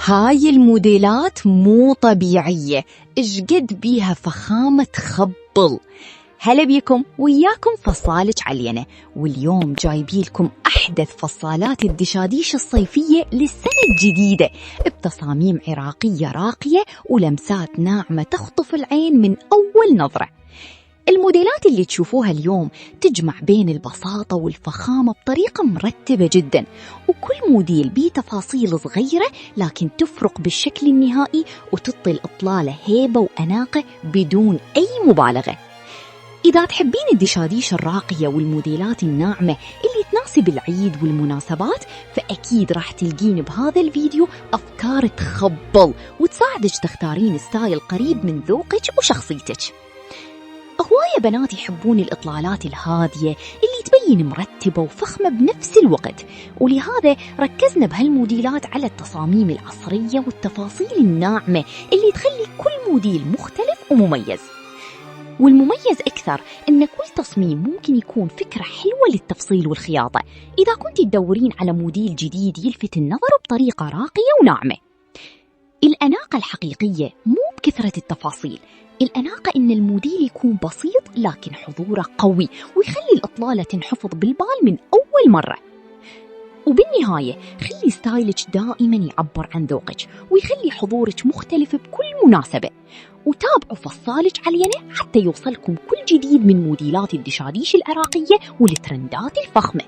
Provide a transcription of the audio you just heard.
هاي الموديلات مو طبيعية، إيش قد بيها فخامة تخبل. هلا بيكم، وياكم فصالة علينا، واليوم جايبيلكم أحدث فصالات الدشاديش الصيفية للسنة الجديدة بتصاميم عراقية راقية ولمسات ناعمة تخطف العين من أول نظرة. الموديلات اللي تشوفوها اليوم تجمع بين البساطة والفخامة بطريقة مرتبة جدا، وكل موديل بيه تفاصيل صغيرة لكن تفرق بالشكل النهائي وتعطي الإطلالة هيبة وأناقة بدون أي مبالغة. إذا تحبين الدشاديش الراقية والموديلات الناعمة اللي تناسب العيد والمناسبات، فأكيد راح تلقين بهذا الفيديو أفكار تخبل وتساعدك تختارين ستايل قريب من ذوقك وشخصيتك. هواية بنات يحبون الإطلالات الهادية اللي تبين مرتبة وفخمة بنفس الوقت، ولهذا ركزنا بهالموديلات على التصاميم العصرية والتفاصيل الناعمة اللي تخلي كل موديل مختلف ومميز. والمميز أكثر إن كل تصميم ممكن يكون فكرة حلوة للتفصيل والخياطة إذا كنت تدورين على موديل جديد يلفت النظر بطريقة راقية وناعمة. الأناقة الحقيقية مو بكثرة التفاصيل، الأناقة إن الموديل يكون بسيط لكن حضوره قوي ويخلي الإطلالة تنحفظ بالبال من أول مرة. وبالنهاية خلي ستايلك دائما يعبر عن ذوقك ويخلي حضورك مختلف بكل مناسبة. وتابعوا فصالك علينا حتى يوصلكم كل جديد من موديلات الدشاديش العراقية والترندات الفخمة.